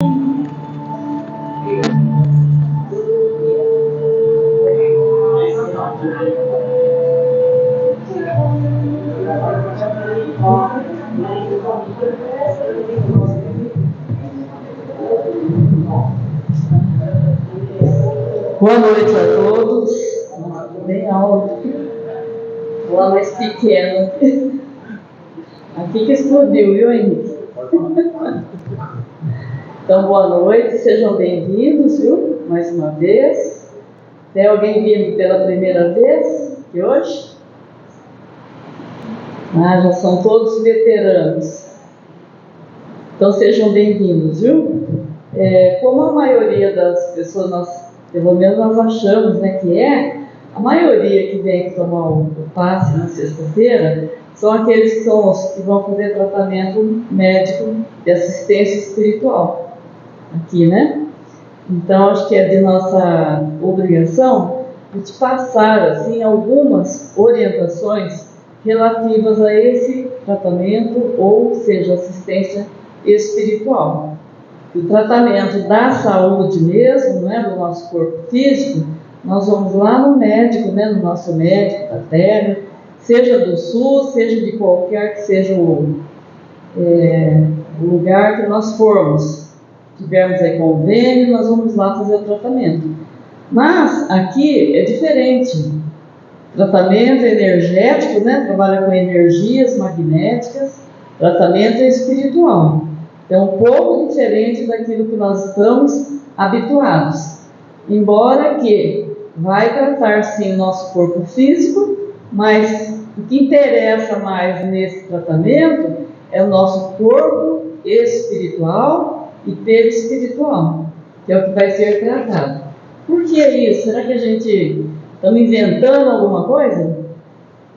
Boa noite a todos. Bem alto. Lá mais pequeno. Aqui que explodiu, viu, Henrique? Então, boa noite, sejam bem-vindos, viu? Mais uma vez. Tem alguém vindo pela primeira vez de hoje? Já são todos veteranos. Então, sejam bem-vindos, viu? Como a maioria das pessoas, pelo menos nós achamos, né, que a maioria que vem tomar o passe na sexta-feira são aqueles que vão fazer tratamento médico de assistência espiritual aqui, né? Então, acho que é de nossa obrigação de te passar, assim, algumas orientações relativas a esse tratamento, ou seja, assistência espiritual. O tratamento da saúde mesmo, né, do nosso corpo físico, nós vamos lá no médico, né, no nosso médico da terra, seja do SUS, seja de qualquer que seja o lugar que nós formos. Tivermos aí convênio, nós vamos lá fazer o tratamento. Mas aqui é diferente. Tratamento energético, né, trabalha com energias magnéticas, tratamento espiritual. É um pouco diferente daquilo que nós estamos habituados. Embora que vai tratar sim o nosso corpo físico, mas o que interessa mais nesse tratamento é o nosso corpo espiritual e perispiritual, que é o que vai ser tratado. Por que isso? Será que a gente está inventando alguma coisa?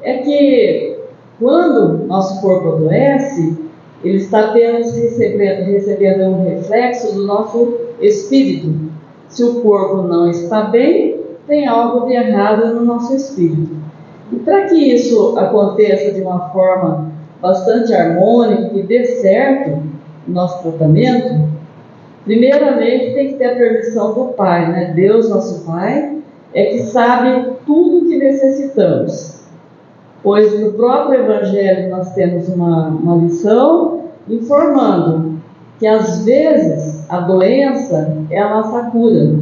É que quando nosso corpo adoece, ele está apenas recebendo um reflexo do nosso espírito. Se o corpo não está bem, tem algo de errado no nosso espírito. E para que isso aconteça de uma forma bastante harmônica, que dê certo o nosso tratamento, primeiramente tem que ter a permissão do Pai, né? Deus, nosso Pai, é que sabe tudo o que necessitamos. Pois no próprio Evangelho nós temos uma lição informando que às vezes a doença é a nossa cura.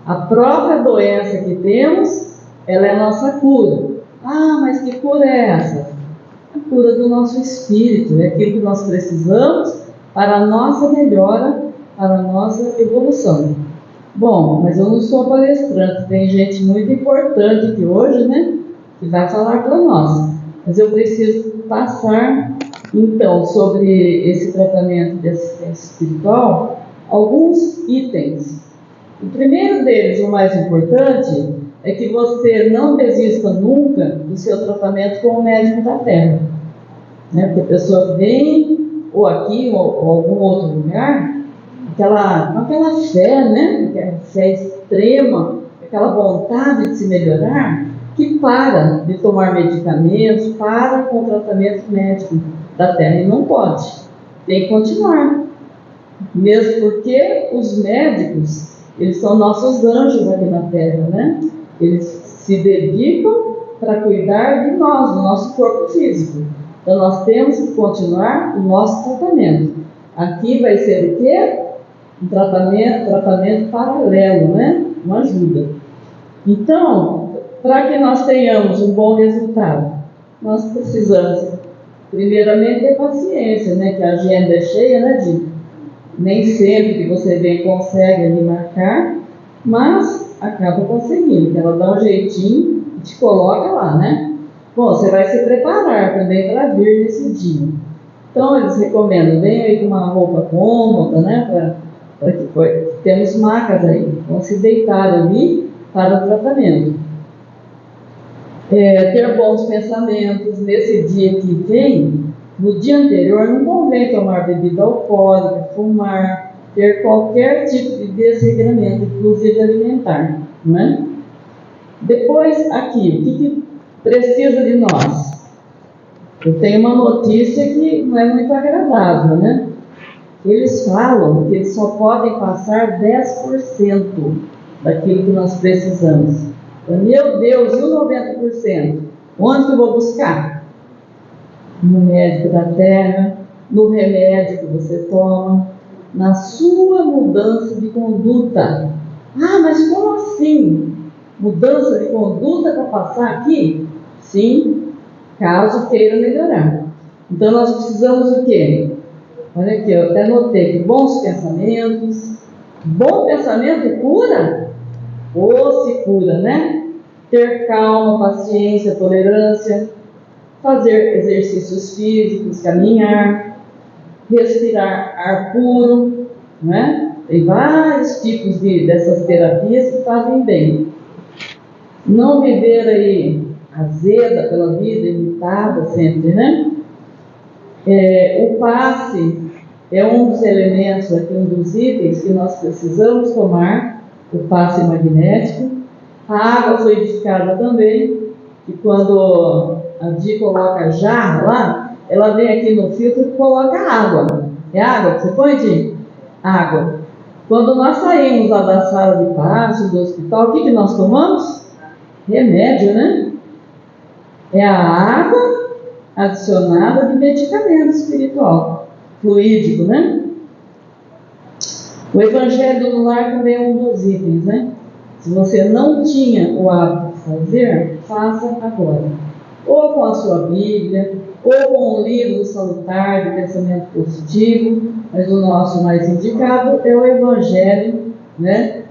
A própria doença que temos, ela é a nossa cura. Mas que cura é essa? A cura do nosso espírito, é aquilo que nós precisamos para a nossa melhora, para a nossa evolução. Bom, mas eu não sou palestrante, tem gente muito importante aqui hoje, né, que vai falar para nós. Mas eu preciso passar, então, sobre esse tratamento de assistência espiritual, alguns itens. O primeiro deles, o mais importante, é que você não desista nunca do seu tratamento com o médico da terra. Né? Porque a pessoa vem, ou aqui, ou algum outro lugar, com aquela fé, né? Aquela fé extrema, aquela vontade de se melhorar, que para de tomar medicamentos, para com o tratamento médico da terra. E não pode, tem que continuar. Mesmo porque os médicos, eles são nossos anjos aqui na terra, né? Eles se dedicam para cuidar de nós, do nosso corpo físico. Então nós temos que continuar o nosso tratamento. Aqui vai ser o quê? Um tratamento paralelo, né? Uma ajuda. Então, para que nós tenhamos um bom resultado, nós precisamos, primeiramente, ter paciência, né? Que a agenda é cheia, né, de nem sempre que você vem consegue ali marcar, mas acaba conseguindo, que ela dá um jeitinho e te coloca lá, né? Bom, você vai se preparar também para vir nesse dia. Então, eles recomendam, vem aí com uma roupa cômoda, né? Temos macas aí, vão se deitar ali para o tratamento. Ter bons pensamentos nesse dia que vem. No dia anterior não convém tomar bebida alcoólica, fumar, ter qualquer tipo de desregramento, inclusive alimentar, né? Depois, aqui, o que precisa de nós? Eu tenho uma notícia que não é muito agradável, né? eles falam que eles só podem passar 10% daquilo que nós precisamos. Meu Deus, e o 90%? Onde que eu vou buscar? No médico da terra, no remédio que você toma, na sua mudança de conduta. Ah, mas como assim? Mudança de conduta para passar aqui? Sim, caso queira melhorar. Então nós precisamos o quê? Olha aqui, eu até notei que bons pensamentos. Bom pensamento cura? Ou se cura, né? Ter calma, paciência, tolerância, fazer exercícios físicos, caminhar, respirar ar puro, né? Tem vários tipos dessas terapias que fazem bem. Não viver aí azeda pela vida, irritada sempre, né? O passe é um dos elementos aqui, um dos itens que nós precisamos tomar, o passe magnético. A água fluidificada também, que quando a Di coloca jarra lá, ela vem aqui no filtro e coloca água. É água que você põe, Di? Água. Quando nós saímos lá da sala de passe, do hospital, o que nós tomamos? Remédio, né? É a água adicionada de medicamento espiritual, fluídico, né? O Evangelho no Lar também é um dos itens, né? Se você não tinha o hábito de fazer, faça agora. Ou com a sua Bíblia, ou com um livro salutar de pensamento positivo, mas o nosso mais indicado é o Evangelho, né?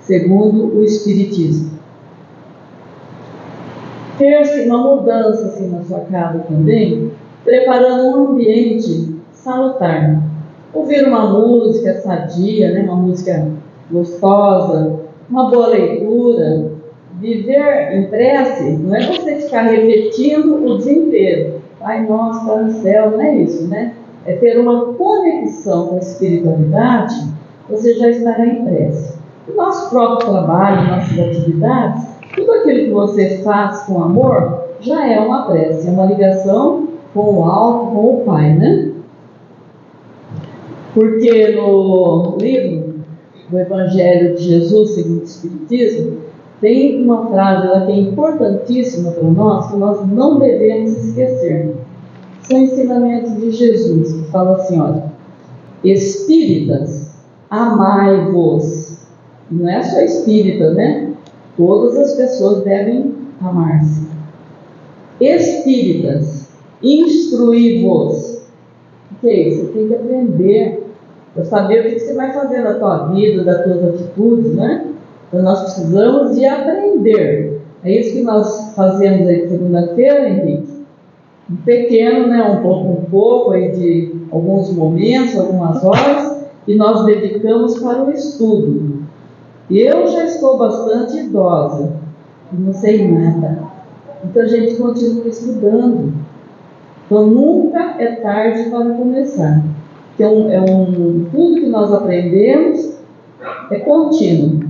Segundo o Espiritismo. Ter uma mudança assim na sua casa também, preparando um ambiente salutar. Ouvir uma música sadia, né? Uma música gostosa, uma boa leitura. Viver em prece não é você ficar repetindo o dia inteiro. Ai, nossa, está no céu, não é isso, né? É ter uma conexão com a espiritualidade, você já estará em prece. O nosso próprio trabalho, nossas atividades, tudo aquilo que você faz com amor, já é uma prece, é uma ligação com o alto, com o Pai, né? Porque no livro do Evangelho de Jesus segundo o Espiritismo, tem uma frase lá que é importantíssima para nós, que nós não devemos esquecer. São ensinamentos de Jesus, que fala assim, olha, espíritas, amai-vos. Não é só espírita, né? Todas as pessoas devem amar-se. Espíritas, instruí-vos. O que é isso? Você tem que aprender para saber o que você vai fazer na tua vida, das tuas atitudes, né? Então nós precisamos de aprender. É isso que nós fazemos aí segunda-feira, Henrique. Um pequeno, né? Um pouco aí de alguns momentos, algumas horas, que nós dedicamos para o estudo. Eu já estou bastante idosa, não sei nada. Então a gente continua estudando. Então nunca é tarde para começar. Então tudo que nós aprendemos é contínuo.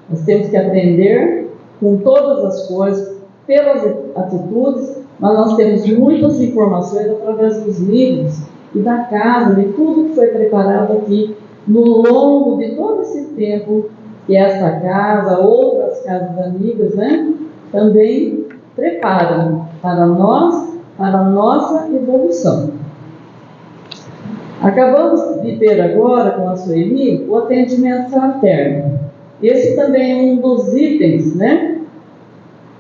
Nós temos que aprender com todas as coisas, pelas atitudes, mas nós temos muitas informações através dos livros e da casa, de tudo que foi preparado aqui no longo de todo esse tempo que essa casa, outras casas amigas, né, também preparam para nós, para a nossa evolução. Acabamos de ter agora com a Sueli o atendimento fraterno. Esse também é um dos itens, né?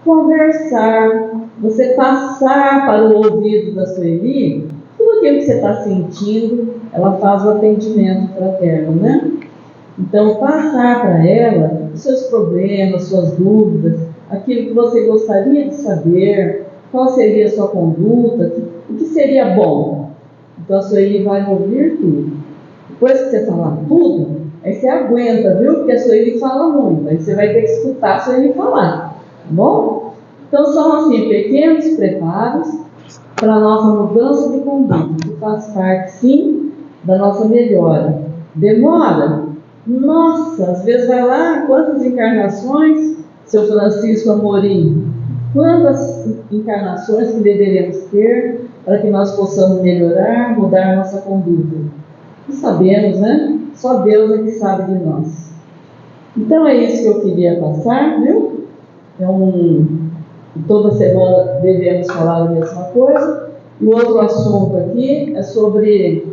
Conversar, você passar para o ouvido da Sueli tudo aquilo que você está sentindo, ela faz o atendimento fraterno, né? Então, passar para ela os seus problemas, suas dúvidas, aquilo que você gostaria de saber, qual seria a sua conduta, o que seria bom. Então, a Sueli vai ouvir tudo. Depois que você falar tudo, aí você aguenta, viu? Porque a Sueli fala muito, aí você vai ter que escutar a Sueli falar, tá bom? Então, são assim, pequenos preparos para a nossa mudança de conduta, que faz parte, sim, da nossa melhora. Demora? Nossa, às vezes vai lá, quantas encarnações, seu Francisco Amorim, quantas encarnações que deveríamos ter para que nós possamos melhorar, mudar nossa conduta. E sabemos, né? Só Deus é que sabe de nós. Então é isso que eu queria passar, viu? Toda semana devemos falar a mesma coisa. E o outro assunto aqui é sobre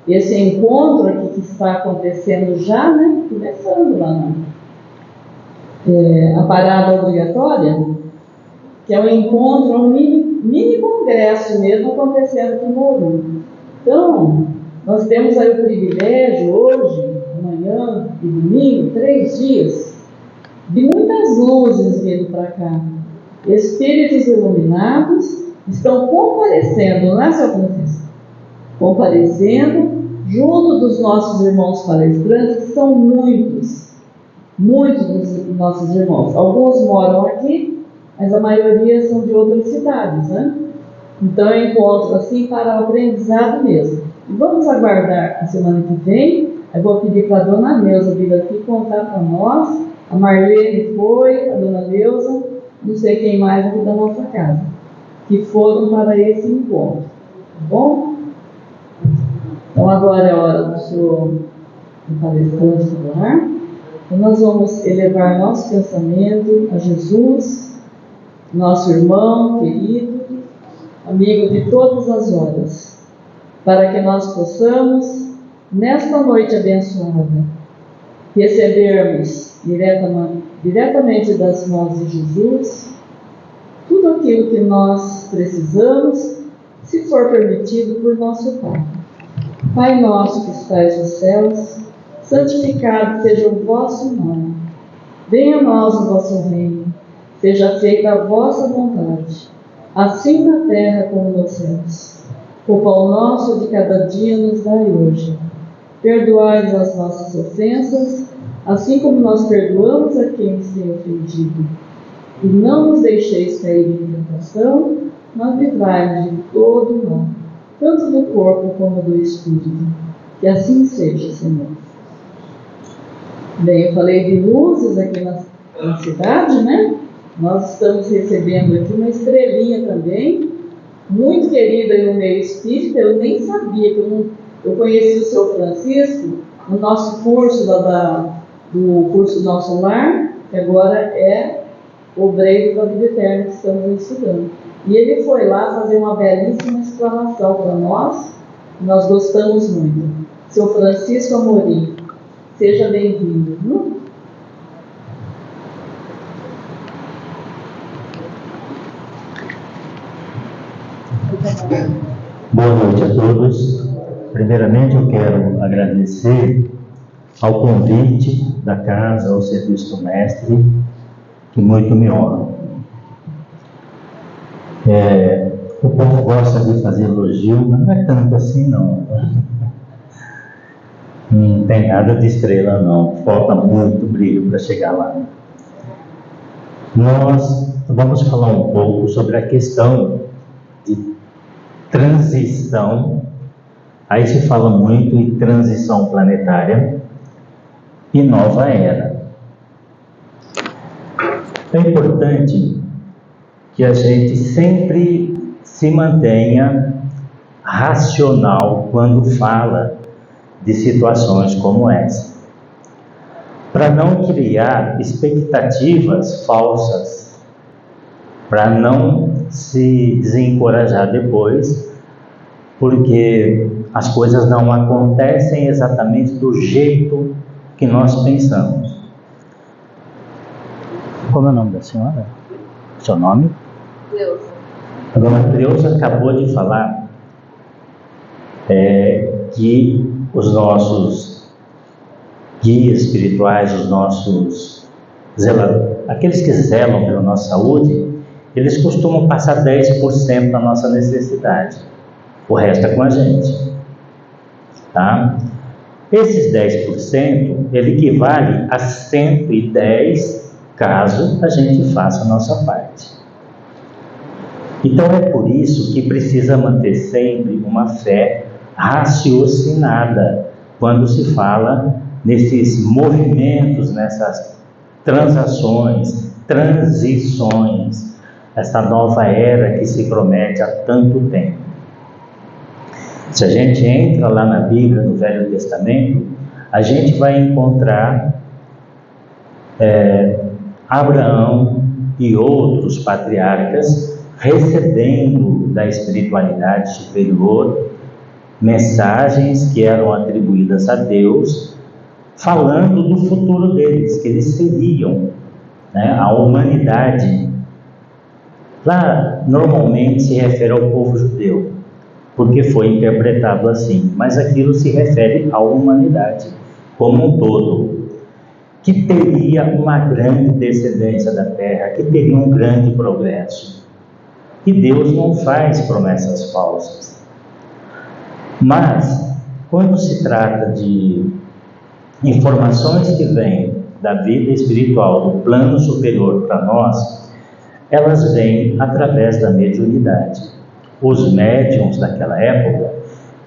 esse encontro aqui que está acontecendo já, né? Começando lá a parada obrigatória, que é um encontro, um mini congresso mesmo acontecendo aqui em Bauru. Então, nós temos aí o privilégio hoje, amanhã e domingo, 3 dias, de muitas luzes vindo para cá. Espíritos iluminados estão comparecendo, não é, seu Francisco? Comparecendo junto dos nossos irmãos palestrantes, que são muitos dos nossos irmãos. Alguns moram aqui, mas a maioria são de outras cidades, né? Então eu encontro assim para o aprendizado mesmo. E vamos aguardar a semana que vem. Eu vou pedir para a dona Neuza vir aqui contar para nós. A Marlene foi, a dona Neuza, não sei quem mais aqui da nossa casa, que foram para esse encontro. Tá bom? Então agora é a hora do senhor palestrante falar. Então nós vamos elevar nosso pensamento a Jesus, nosso irmão querido, amigo de todas as horas, para que nós possamos, nesta noite abençoada, recebermos diretamente das mãos de Jesus tudo aquilo que nós precisamos, se for permitido por nosso Pai. Pai nosso que estais nos céus, santificado seja o vosso nome. Venha a nós o vosso reino, seja feita a vossa vontade, assim na terra como nos céus. O pão nosso de cada dia nos dai hoje. Perdoai-nos as nossas ofensas, assim como nós perdoamos a quem nos tem ofendido. E não nos deixeis cair em tentação, mas livrai-nos de todo mal, tanto do corpo como do espírito. Que assim seja, Senhor. Bem, eu falei de luzes aqui na cidade, né? Nós estamos recebendo aqui uma estrelinha também, muito querida no meio espírita. Eu nem sabia que eu conheci o seu Francisco no nosso curso do curso Nosso Lar, que agora é Obreiro da Vida Eterna que estamos estudando. E ele foi lá fazer uma belíssima explanação para nós, e nós gostamos muito. Seu Francisco Amorim, seja bem-vindo. Boa noite a todos. Primeiramente, eu quero agradecer ao convite da casa, ao serviço do mestre, que muito me honra. O povo gosta de fazer elogio, mas não é tanto assim, não. Não tem nada de estrela, não. Falta muito brilho para chegar lá. Nós vamos falar um pouco sobre a questão de transição. Aí se fala muito em transição planetária e nova era. É importante que a gente sempre se mantenha racional quando fala de situações como essa, para não criar expectativas falsas, para não se desencorajar depois, porque as coisas não acontecem exatamente do jeito que nós pensamos. Como é o nome da senhora? Seu nome? Deus. A dona Creuza acabou de falar que os nossos guias espirituais, aqueles que zelam pela nossa saúde, eles costumam passar 10% da nossa necessidade. O resto é com a gente. Tá? Esses 10%, ele equivale a 110 caso a gente faça a nossa parte. Então é por isso que precisa manter sempre uma fé raciocinada quando se fala nesses movimentos, nessas transações, transições, essa nova era que se promete há tanto tempo. Se a gente entra lá na Bíblia, no Velho Testamento, a gente vai encontrar Abraão e outros patriarcas recebendo da espiritualidade superior mensagens que eram atribuídas a Deus, falando do futuro deles, que eles seriam, né, a humanidade. Lá normalmente se refere ao povo judeu, porque foi interpretado assim, mas aquilo se refere à humanidade como um todo, que teria uma grande descendência da terra, que teria um grande progresso. E Deus não faz promessas falsas. Mas, quando se trata de informações que vêm da vida espiritual, do plano superior para nós, elas vêm através da mediunidade. Os médiuns daquela época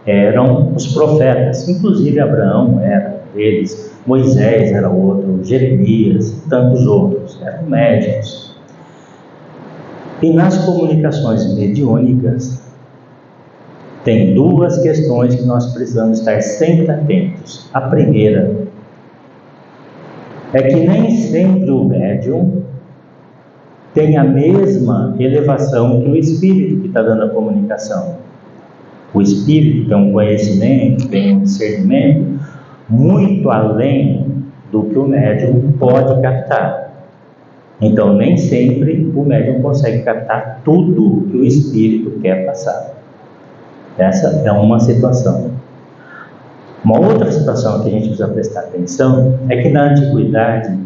eram os profetas, inclusive Abraão era deles, Moisés era outro, Jeremias, tantos outros, eram médiuns. E nas comunicações mediúnicas, tem duas questões que nós precisamos estar sempre atentos. A primeira é que nem sempre o médium tem a mesma elevação que o espírito que está dando a comunicação. O espírito tem um conhecimento, tem um discernimento muito além do que o médium pode captar. Então, nem sempre o médium consegue captar tudo que o espírito quer passar. Essa é uma situação. Uma outra situação que a gente precisa prestar atenção é que na antiguidade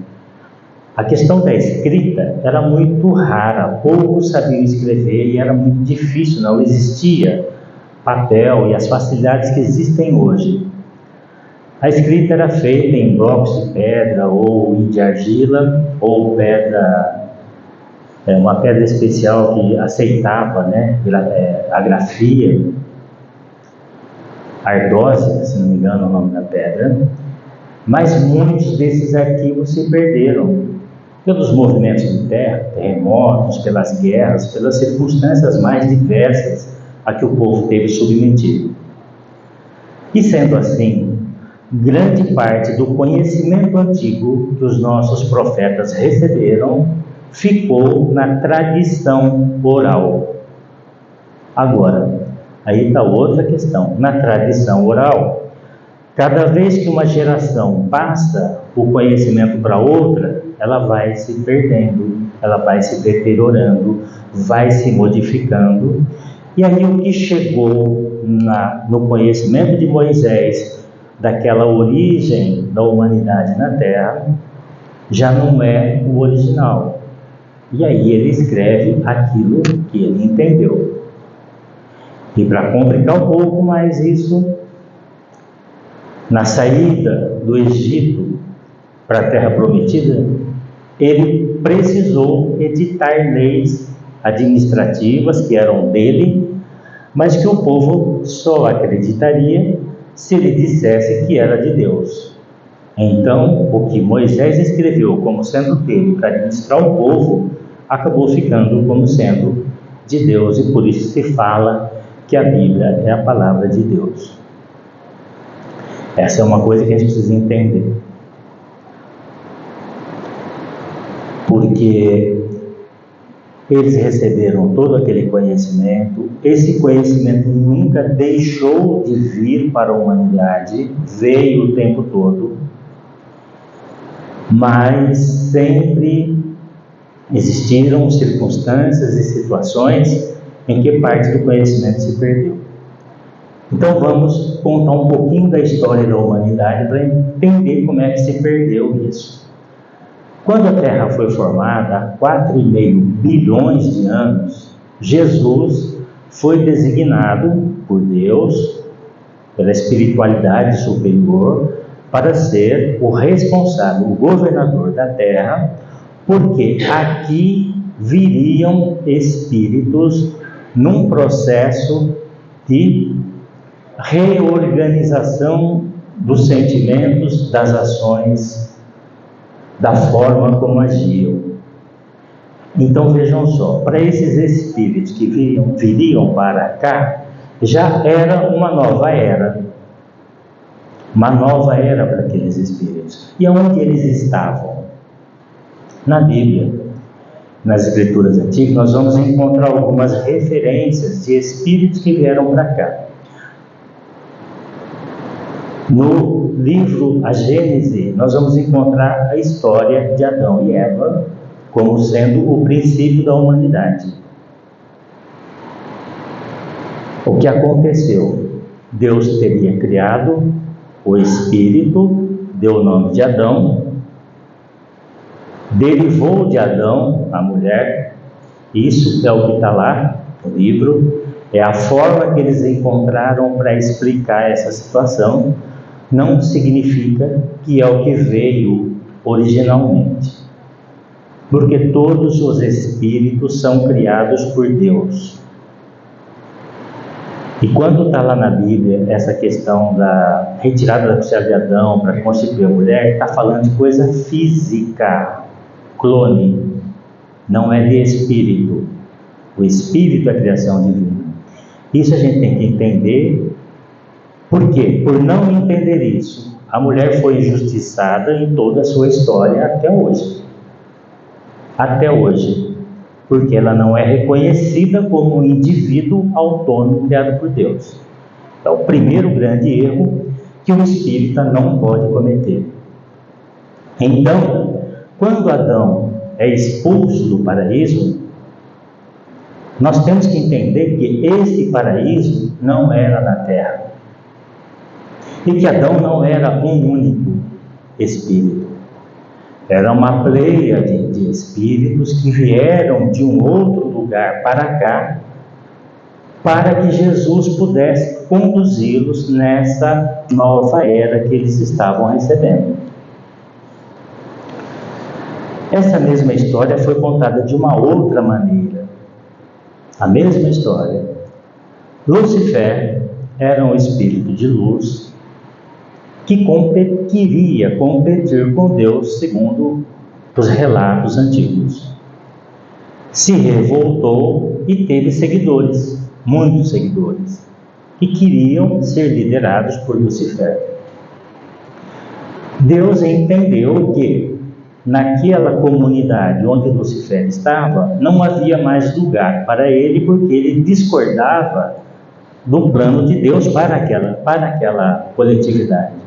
a questão da escrita era muito rara, poucos sabiam escrever e era muito difícil, não existia papel e as facilidades que existem hoje. A escrita era feita em blocos de pedra ou de argila ou pedra, uma pedra especial que aceitava, né, a grafia, ardósia, se não me engano é o nome da pedra, mas muitos desses arquivos se perderam pelos movimentos de terra, terremotos, pelas guerras, pelas circunstâncias mais diversas a que o povo teve submetido. E sendo assim, grande parte do conhecimento antigo que os nossos profetas receberam ficou na tradição oral. Agora, aí está outra questão. Na tradição oral, cada vez que uma geração passa o conhecimento para outra, ela vai se perdendo, ela vai se deteriorando, vai se modificando. E aí o que chegou no conhecimento de Moisés, daquela origem da humanidade na Terra, já não é o original. E aí ele escreve aquilo que ele entendeu. E para complicar um pouco mais isso, na saída do Egito para a Terra Prometida, ele precisou editar leis administrativas que eram dele, mas que o povo só acreditaria se ele dissesse que era de Deus. Então, o que Moisés escreveu como sendo dele para administrar o povo, acabou ficando como sendo de Deus, e por isso se fala que a Bíblia é a palavra de Deus. Essa é uma coisa que a gente precisa entender. Porque eles receberam todo aquele conhecimento, esse conhecimento nunca deixou de vir para a humanidade, veio o tempo todo, mas sempre existiram circunstâncias e situações em que parte do conhecimento se perdeu. Então vamos contar um pouquinho da história da humanidade para entender como é que se perdeu isso. Quando a Terra foi formada, há 4,5 bilhões de anos, Jesus foi designado por Deus, pela espiritualidade superior, para ser o responsável, o governador da Terra, porque aqui viriam espíritos num processo de reorganização dos sentimentos, das ações, da forma como agiam. Então vejam só, para esses espíritos que viriam para cá, já era uma nova era. Uma nova era para aqueles espíritos. E onde eles estavam? Na Bíblia. Nas escrituras antigas, nós vamos encontrar algumas referências de espíritos que vieram para cá. No livro A Gênese, nós vamos encontrar a história de Adão e Eva como sendo o princípio da humanidade. O que aconteceu? Deus teria criado o espírito, deu o nome de Adão, derivou de Adão a mulher. Isso é o que está lá no livro, é a forma que eles encontraram para explicar essa situação. Não significa que é o que veio originalmente, porque todos os espíritos são criados por Deus. E quando está lá na Bíblia essa questão da retirada da costela de Adão para constituir a mulher, está falando de coisa física, clone, não é de espírito. O espírito é a criação divina. Isso a gente tem que entender. Por quê? Por não entender isso, a mulher foi injustiçada em toda a sua história até hoje. Até hoje. Porque ela não é reconhecida como um indivíduo autônomo criado por Deus. É o primeiro grande erro que o espírita não pode cometer. Então, quando Adão é expulso do paraíso, nós temos que entender que este paraíso não era na terra. E que Adão não era um único espírito. Era uma pleiade de espíritos que vieram de um outro lugar para cá, para que Jesus pudesse conduzi-los nessa nova era que eles estavam recebendo. Essa mesma história foi contada de uma outra maneira. A mesma história. Lúcifer era um espírito de luz que queria competir com Deus, segundo os relatos antigos. Se revoltou e teve seguidores, muitos seguidores, que queriam ser liderados por Lúcifer. Deus entendeu que naquela comunidade onde Lúcifer estava, não havia mais lugar para ele, porque ele discordava do plano de Deus para aquela coletividade.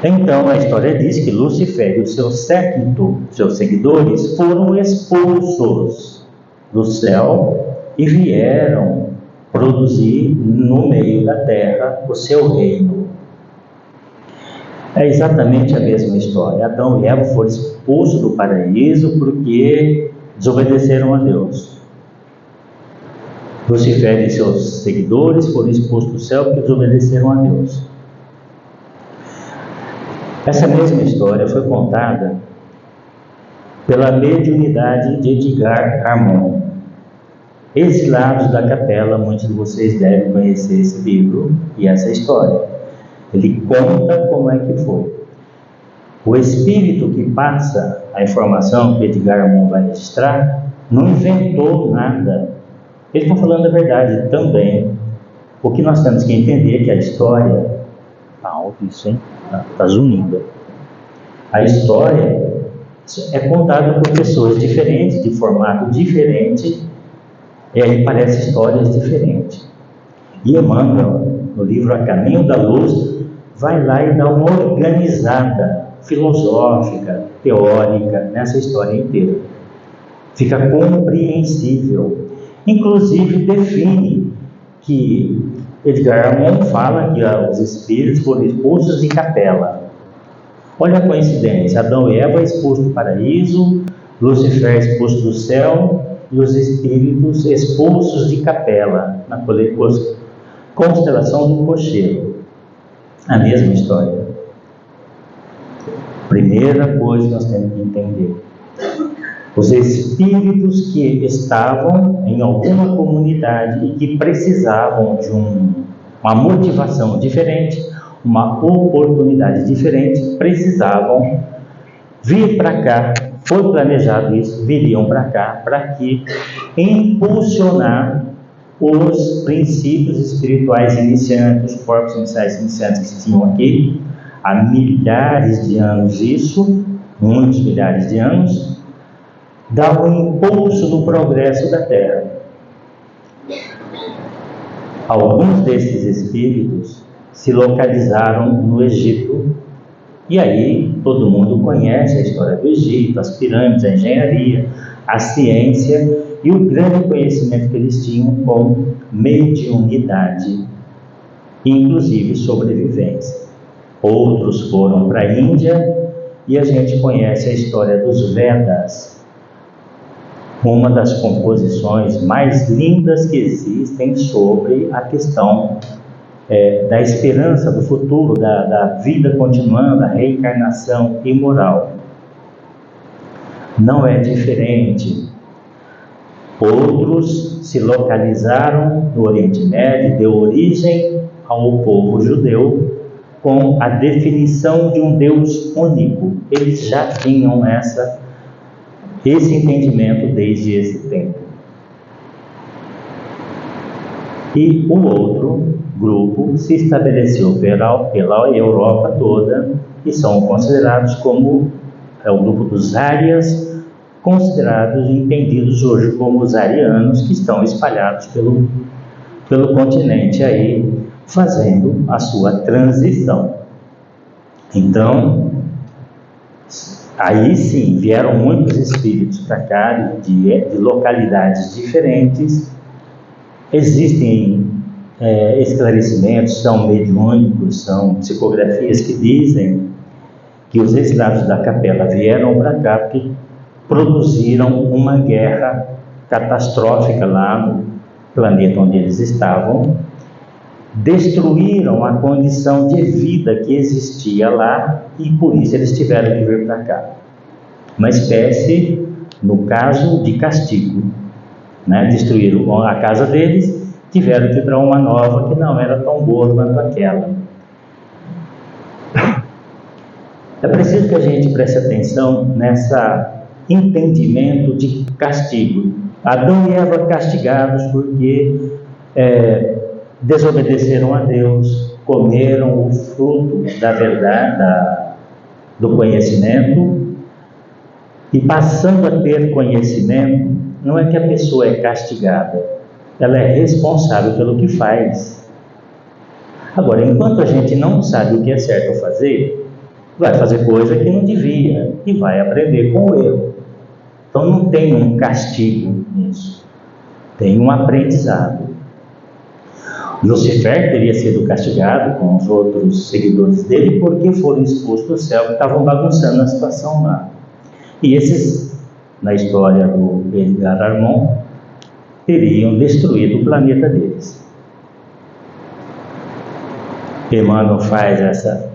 Então a história diz que Lúcifer e o seu séquito, seus seguidores, foram expulsos do céu e vieram produzir no meio da terra o seu reino. É exatamente a mesma história. Adão e Eva foram expulsos do paraíso porque desobedeceram a Deus. Lúcifer e seus seguidores foram expulsos do céu porque desobedeceram a Deus. Essa mesma história foi contada pela mediunidade de Edgar Armand. Exilados da Capela, muitos de vocês devem conhecer esse livro e essa história. Ele conta como é que foi. O espírito que passa a informação que Edgar Armand vai registrar não inventou nada. Ele está falando a verdade também. O que nós temos que entender é que a história... Está alto isso, hein? Está zunindo. A história é contada por pessoas diferentes, de formato diferente, e aí parece histórias diferentes. E Emmanuel, no livro A Caminho da Luz, vai lá e dá uma organizada filosófica, teórica, nessa história inteira. Fica compreensível. Inclusive define que Edgar Armand fala que os espíritos foram expulsos de capela. Olha a coincidência, Adão e Eva expulsos do paraíso, Lúcifer expulso do céu e os espíritos expulsos de capela, na constelação do Cocheiro. A mesma história. Primeira coisa que nós temos que entender: os espíritos que estavam em alguma comunidade e que precisavam de uma motivação diferente, uma oportunidade diferente, precisavam vir para cá. Foi planejado isso, viriam para cá para que impulsionar os princípios espirituais iniciantes, os corpos iniciais iniciantes que tinham aqui, há milhares de anos isso, muitos milhares de anos, dá um impulso no progresso da Terra. Alguns desses espíritos se localizaram no Egito, e aí todo mundo conhece a história do Egito, as pirâmides, a engenharia, a ciência e o grande conhecimento que eles tinham com mediunidade, inclusive sobrevivência. Outros foram para a Índia e a gente conhece a história dos Vedas, uma das composições mais lindas que existem sobre a questão da esperança do futuro, da vida continuando, a reencarnação imoral. Não é diferente. Outros se localizaram no Oriente Médio, deu origem ao povo judeu com a definição de um Deus único. Eles já tinham esse entendimento desde esse tempo. E o outro grupo se estabeleceu pela Europa toda e são considerados como o grupo dos árias, considerados e entendidos hoje como os arianos, que estão espalhados pelo continente aí, fazendo a sua transição. Então, aí sim, vieram muitos espíritos para cá, de localidades diferentes. Existem esclarecimentos, são mediúnicos, são psicografias que dizem que os exilados da capela vieram para cá porque produziram uma guerra catastrófica lá no planeta onde eles estavam, destruíram a condição de vida que existia lá e por isso eles tiveram que vir para cá. Uma espécie, no caso, de castigo, né? Destruíram a casa deles, tiveram que ir para uma nova que não era tão boa quanto aquela. É preciso que a gente preste atenção nesse entendimento de castigo. Adão e Eva castigados porque desobedeceram a Deus, comeram o fruto da verdade, do conhecimento, e passando a ter conhecimento, não é que a pessoa é castigada, ela é responsável pelo que faz. Agora, enquanto a gente não sabe o que é certo fazer, vai fazer coisa que não devia e vai aprender com o erro. Então não tem um castigo nisso, tem um aprendizado. Lucifer teria sido castigado com os outros seguidores dele porque foram expulsos do céu, que estavam bagunçando a situação lá. E esses, na história do Edgar Armand, teriam destruído o planeta deles. Emmanuel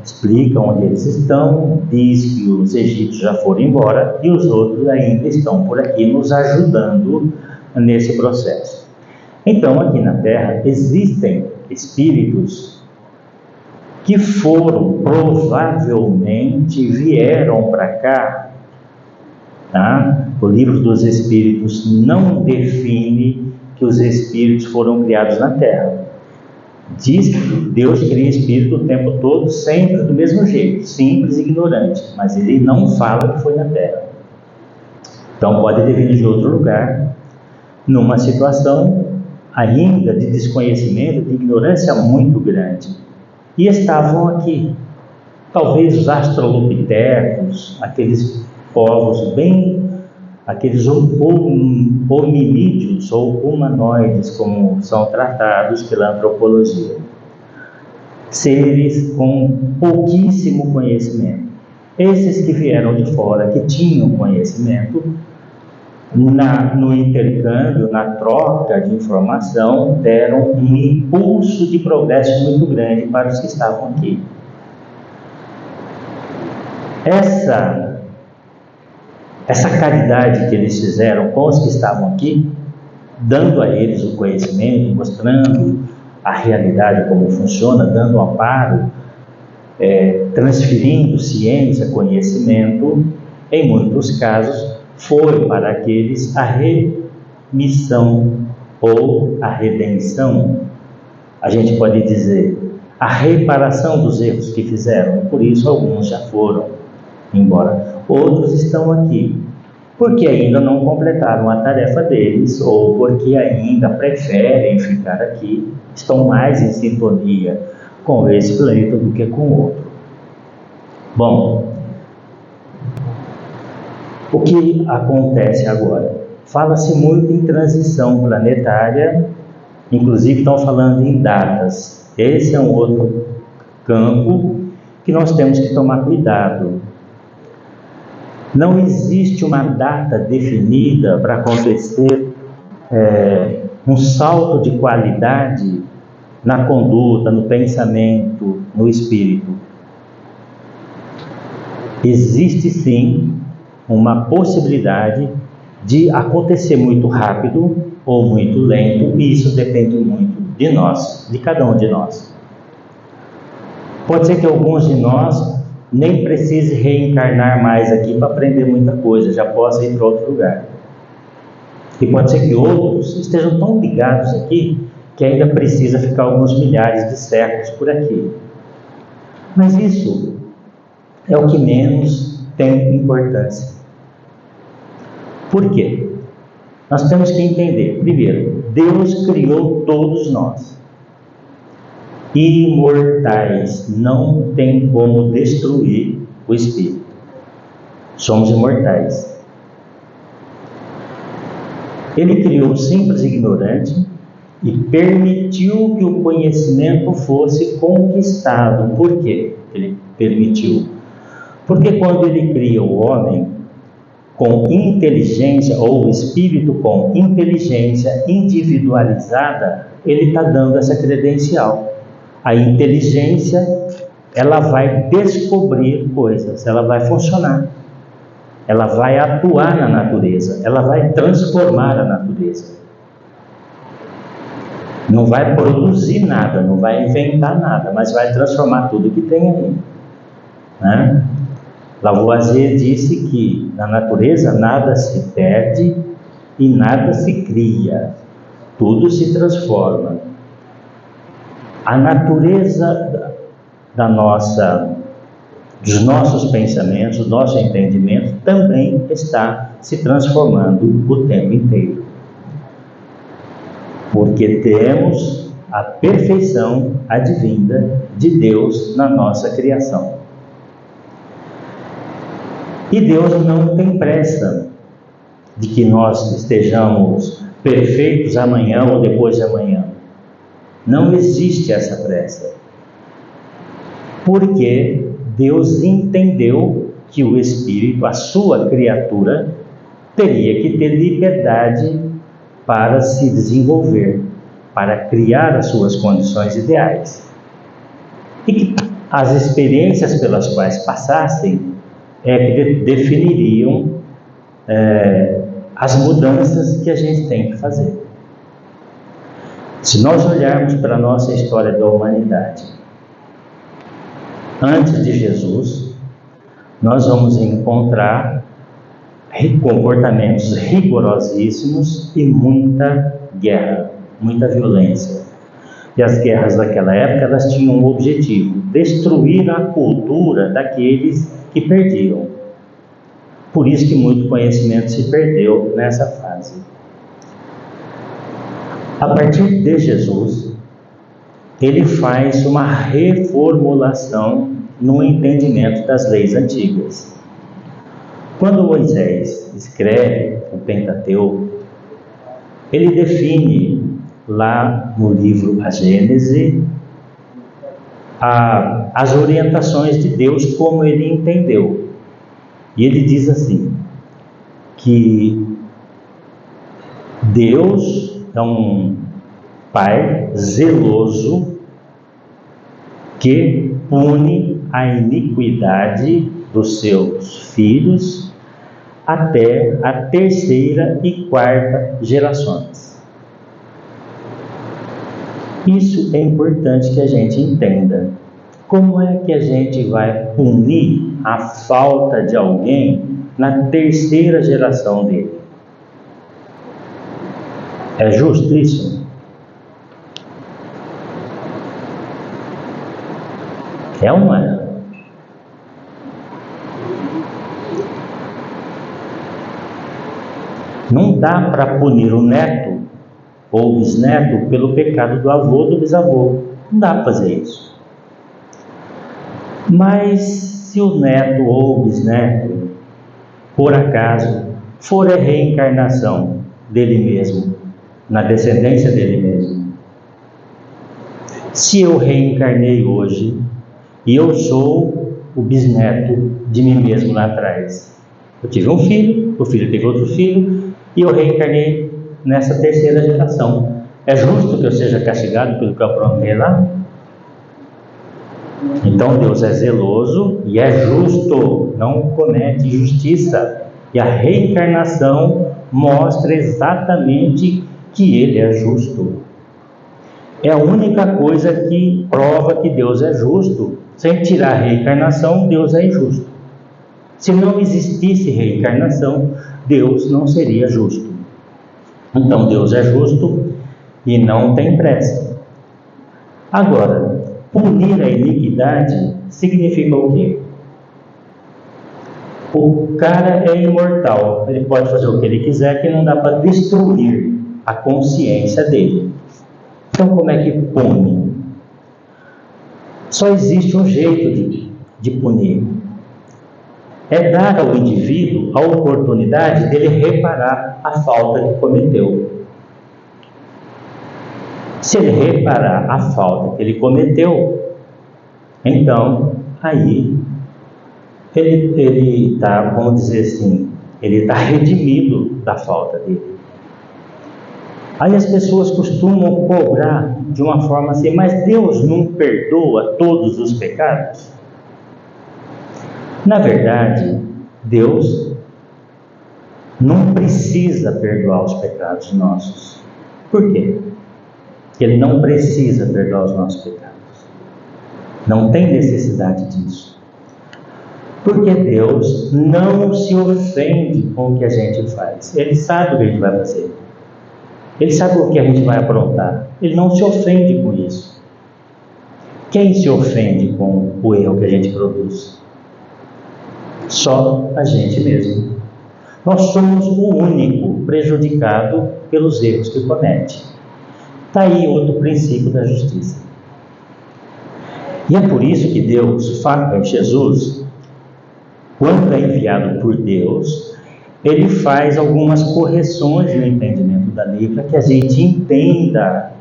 explica onde eles estão, diz que os egípcios já foram embora e os outros ainda estão por aqui nos ajudando nesse processo. Então, aqui na Terra existem espíritos que provavelmente vieram para cá, tá? O Livro dos Espíritos não define que os espíritos foram criados na Terra. Diz que Deus cria espírito o tempo todo, sempre do mesmo jeito, simples e ignorante, mas ele não fala que foi na Terra. Então pode ter vindo de outro lugar, numa situação ainda de desconhecimento, de ignorância muito grande, e estavam aqui. Talvez os astrolopitecos, aqueles povos aqueles hominídeos ou humanoides, como são tratados pela antropologia, seres com pouquíssimo conhecimento. Esses que vieram de fora, que tinham conhecimento, no intercâmbio, na troca de informação, deram um impulso de progresso muito grande para os que estavam aqui. Essa caridade que eles fizeram com os que estavam aqui, dando a eles o conhecimento, mostrando a realidade como funciona, dando amparo, transferindo ciência, conhecimento, em muitos casos foi para aqueles a remissão ou a redenção, a gente pode dizer, a reparação dos erros que fizeram. Por isso alguns já foram embora. Outros estão aqui, porque ainda não completaram a tarefa deles, ou porque ainda preferem ficar aqui, estão mais em sintonia com esse planeta do que com o outro. Bom, o que acontece agora? Fala-se muito em transição planetária, inclusive estão falando em datas. Esse é um outro campo que nós temos que tomar cuidado. Não existe uma data definida para acontecer um salto de qualidade na conduta, no pensamento, no espírito. Existe sim uma possibilidade de acontecer muito rápido ou muito lento, e isso depende muito de nós, de cada um de nós. Pode ser que alguns de nós nem precise reencarnar mais aqui para aprender muita coisa, já possa ir para outro lugar. E pode ser que outros estejam tão ligados aqui que ainda precisa ficar alguns milhares de séculos por aqui. Mas isso é o que menos tem importância. Por quê? Nós temos que entender, primeiro, Deus criou todos nós imortais, não tem como destruir o espírito. Somos imortais. Ele criou o simples ignorante e permitiu que o conhecimento fosse conquistado. Por quê? Ele permitiu. Porque quando ele cria o homem com inteligência, ou o espírito com inteligência individualizada, ele está dando essa credencial. A inteligência, ela vai descobrir coisas, ela vai funcionar, ela vai atuar na natureza, ela vai transformar a natureza. Não vai produzir nada, não vai inventar nada, mas vai transformar tudo que tem aí, né? Lavoisier disse que na natureza nada se perde e nada se cria, tudo se transforma. A natureza dos nossos pensamentos, do nosso entendimento, também está se transformando o tempo inteiro. Porque temos a perfeição advinda de Deus na nossa criação. E Deus não tem pressa de que nós estejamos perfeitos amanhã ou depois de amanhã. Não existe essa pressa. Porque Deus entendeu que o espírito, a sua criatura, teria que ter liberdade para se desenvolver, para criar as suas condições ideais. E que as experiências pelas quais passassem que definiriam as mudanças que a gente tem que fazer. Se nós olharmos para a nossa história da humanidade, antes de Jesus, nós vamos encontrar comportamentos rigorosíssimos e muita guerra, muita violência. E as guerras daquela época, elas tinham um objetivo: destruir a cultura daqueles que perdiam. Por isso que muito conhecimento se perdeu nessa fase. A partir de Jesus, ele faz uma reformulação no entendimento das leis antigas. Quando Moisés escreve o Pentateuco, ele define lá no livro A Gênese as orientações de Deus como ele entendeu. E ele diz assim, que Deus é um Pai zeloso que pune a iniquidade dos seus filhos até a terceira e quarta gerações. Isso é importante que a gente entenda. Como é que a gente vai punir a falta de alguém na terceira geração dele? É justo isso? É ou não é? Não dá para punir o neto ou o bisneto pelo pecado do avô ou do bisavô. Não dá para fazer isso. Mas se o neto ou o bisneto, por acaso, for a reencarnação dele mesmo, na descendência dele mesmo, se eu reencarnei hoje e eu sou o bisneto de mim mesmo lá atrás, eu tive um filho, o filho teve outro filho e eu reencarnei nessa terceira geração. É justo que eu seja castigado pelo que eu aprontei lá? Então Deus é zeloso e é justo, não comete injustiça. E a reencarnação mostra exatamente que Ele é justo. É a única coisa que prova que Deus é justo. Sem tirar a reencarnação, Deus é injusto. Se não existisse reencarnação, Deus não seria justo. Então Deus é justo e não tem pressa. Agora, punir a iniquidade significa o quê? O cara é imortal, ele pode fazer o que ele quiser, que não dá para destruir a consciência dele. Então, como é que pune? Só existe um jeito de punir. É dar ao indivíduo a oportunidade dele reparar a falta que cometeu. Se ele reparar a falta que ele cometeu, então, aí, ele está, vamos dizer assim, ele está redimido da falta dele. Aí as pessoas costumam cobrar de uma forma assim, mas Deus não perdoa todos os pecados? Na verdade, Deus não precisa perdoar os pecados nossos. Por quê? Ele não precisa perdoar os nossos pecados. Não tem necessidade disso. Porque Deus não se ofende com o que a gente faz. Ele sabe o que a gente vai fazer. Ele sabe o que a gente vai aprontar. Ele não se ofende com isso. Quem se ofende com o erro que a gente produz? Só a gente mesmo. Nós somos o único prejudicado pelos erros que comete. Está aí outro princípio da justiça. E é por isso que Deus, Jesus, quando é enviado por Deus, ele faz algumas correções no entendimento da lei, para que a gente entenda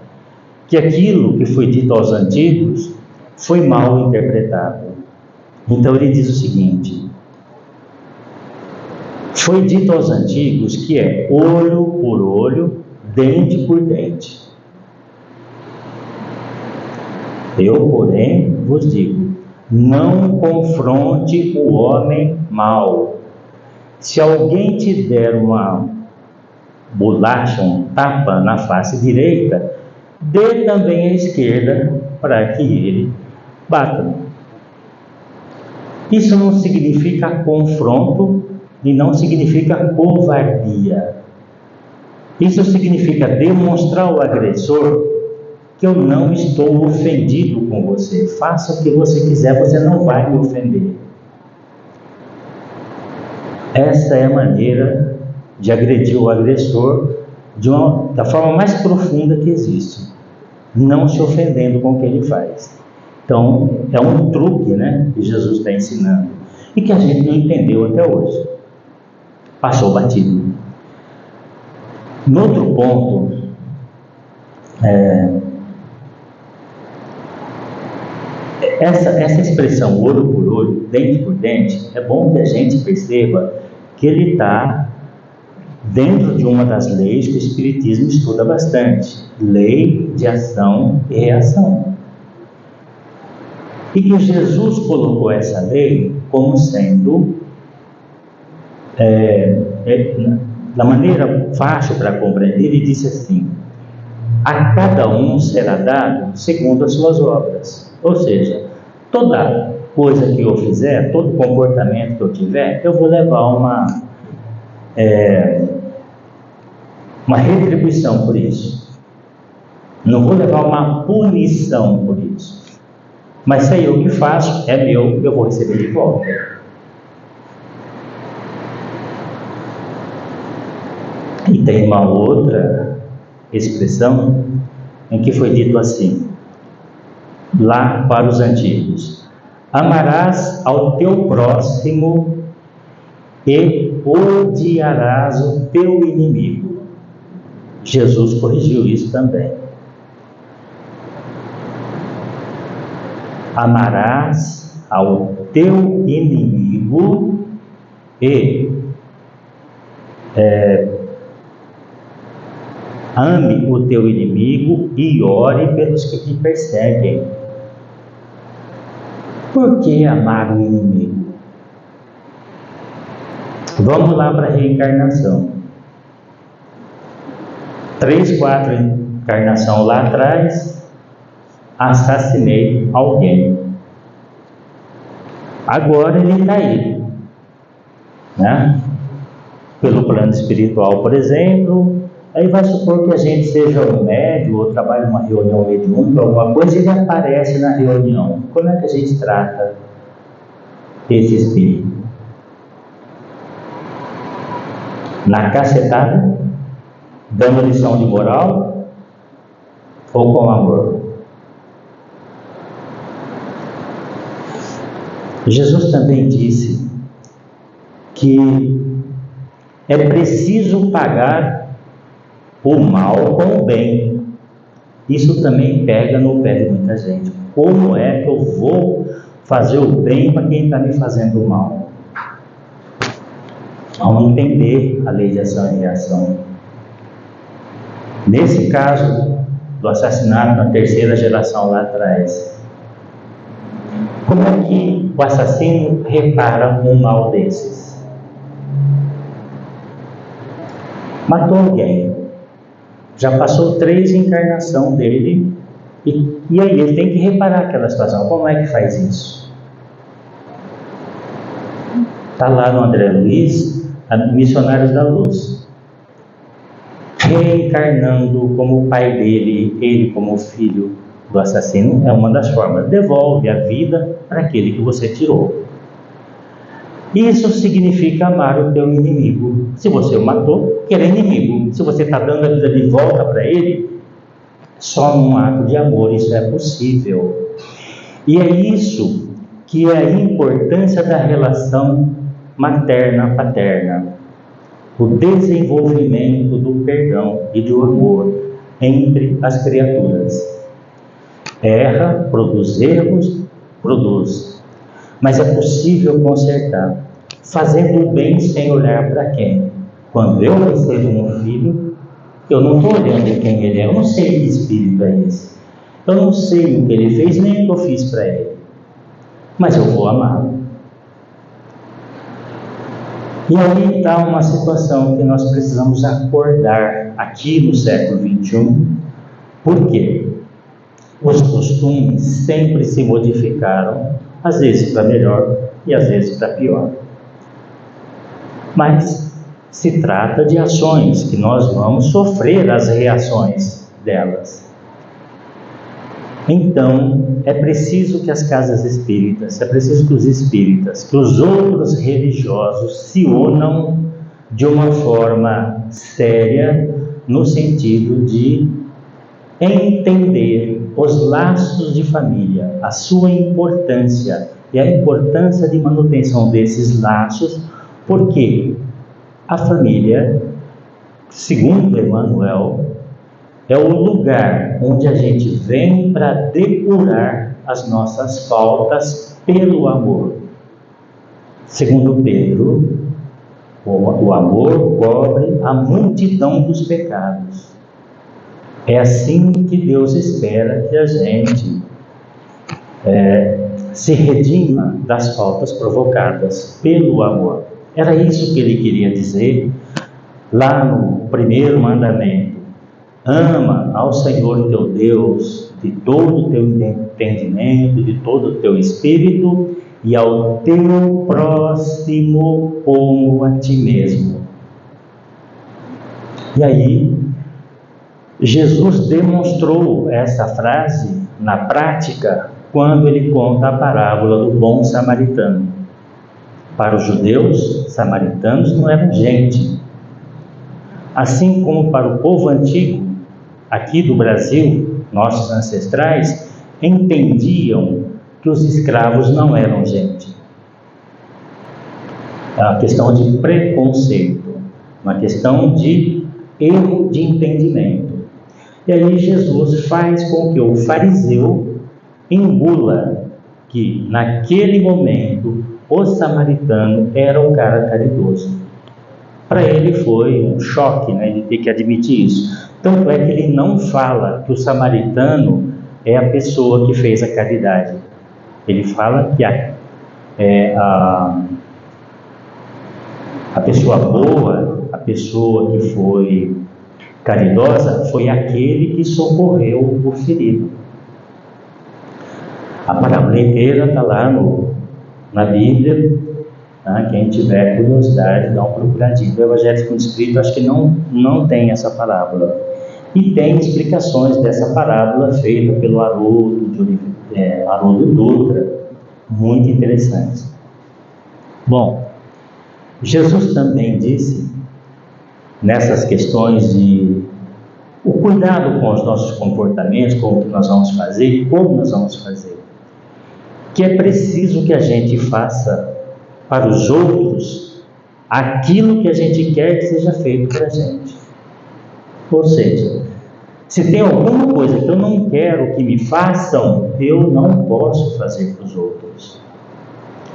que aquilo que foi dito aos antigos foi mal interpretado. Então ele diz o seguinte: foi dito aos antigos que é olho por olho, dente por dente. Eu, porém, vos digo, não confronte o homem mau. Se alguém te der uma bolacha, um tapa na face direita, dê também a esquerda para que ele bata. Isso não significa confronto e não significa covardia. Isso significa demonstrar ao agressor que eu não estou ofendido com você. Faça o que você quiser, você não vai me ofender. Essa é a maneira de agredir o agressor da forma mais profunda que existe, não se ofendendo com o que ele faz. Então, é um truque, que Jesus está ensinando e que a gente não entendeu até hoje. Passou batido. No outro ponto, essa expressão olho por olho, dente por dente, é bom que a gente perceba que ele está dentro de uma das leis que o Espiritismo estuda bastante, lei de ação e reação. E que Jesus colocou essa lei como sendo, da maneira fácil para compreender, ele disse assim: a cada um será dado segundo as suas obras. Ou seja, toda coisa que eu fizer, todo comportamento que eu tiver, eu vou levar uma uma retribuição por isso. Não vou levar uma punição por isso. Mas se é eu que faço, é meu, eu vou receber de volta. E tem uma outra expressão em que foi dito assim, lá para os antigos: amarás ao teu próximo e odiarás o teu inimigo. Jesus corrigiu isso também. Amarás ao teu inimigo e ame o teu inimigo e ore pelos que te perseguem. Por que amar o inimigo? Vamos lá para a reencarnação. 3, 4 encarnação lá atrás, assassinei alguém. Agora ele está aí, né? Pelo plano espiritual, por exemplo. Aí vai supor que a gente seja um médium ou trabalhe numa reunião mediúnica, alguma coisa, e ele aparece na reunião. Como é que a gente trata esse espírito? Na cacetada? Dando lição de moral? Ou com amor? Jesus também disse que é preciso pagar o mal com o bem. Isso também pega no pé de muita gente. Como é que eu vou fazer o bem para quem está me fazendo o mal? Vamos entender a lei de ação e reação. Nesse caso do assassinato na 3ª geração lá atrás, como é que o assassino repara um mal desses? Matou alguém, já passou 3 encarnações dele, e aí ele tem que reparar aquela situação. Como é que faz isso? Está lá no André Luiz, Missionários da Luz, reencarnando como o pai dele, ele como filho do assassino, é uma das formas. Devolve a vida para aquele que você tirou. Isso significa amar o teu inimigo. Se você o matou, que ele é inimigo. Se você está dando a vida de volta para ele, só num ato de amor isso é possível. E é isso que é a importância da relação materna-paterna. O desenvolvimento do perdão e do amor entre as criaturas. Erra, produz erros, produz. Mas é possível consertar, fazendo o bem sem olhar para quem. Quando eu recebo um filho, eu não estou olhando quem ele é, eu não sei que espírito é esse, eu não sei o que ele fez, nem o que eu fiz para ele, mas eu vou amá-lo. E aí está uma situação que nós precisamos acordar aqui no século XXI. Por quê? Os costumes sempre se modificaram, às vezes para melhor e às vezes para pior. Mas se trata de ações que nós vamos sofrer as reações delas. Então, é preciso que as casas espíritas, é preciso que os espíritas, que os outros religiosos se unam de uma forma séria, no sentido de entender os laços de família, a sua importância e a importância de manutenção desses laços, porque a família, segundo Emmanuel, é o lugar onde a gente vem para depurar as nossas faltas pelo amor. Segundo Pedro, o amor cobre a multidão dos pecados. É assim que Deus espera que a gente se redima das faltas provocadas pelo amor. Era isso que ele queria dizer lá no primeiro mandamento. Ama ao Senhor teu Deus de todo o teu entendimento, de todo o teu espírito, e ao teu próximo como a ti mesmo. E aí, Jesus demonstrou essa frase na prática quando ele conta a parábola do bom samaritano. Para os judeus, samaritanos não eram gente. Assim como para o povo antigo, aqui do Brasil, nossos ancestrais, entendiam que os escravos não eram gente. É uma questão de preconceito, uma questão de erro de entendimento. E aí Jesus faz com que o fariseu engula que naquele momento o samaritano era um cara caridoso. Para ele foi um choque, ele ter que admitir isso. Tanto é que ele não fala que o samaritano é a pessoa que fez a caridade. Ele fala que a pessoa boa, a pessoa que foi caridosa, foi aquele que socorreu o ferido. A parábola inteira está lá na Bíblia. Quem tiver curiosidade, dá uma procuradinha. O Evangelho segundo o Espírito, acho que não tem essa parábola. E tem explicações dessa parábola feita pelo Haroldo Dutra, muito interessantes. Bom, Jesus também disse, nessas questões de o cuidado com os nossos comportamentos, com o que nós vamos fazer e como nós vamos fazer, que é preciso que a gente faça para os outros aquilo que a gente quer que seja feito para a gente. Ou seja, se tem alguma coisa que eu não quero que me façam, eu não posso fazer para os outros.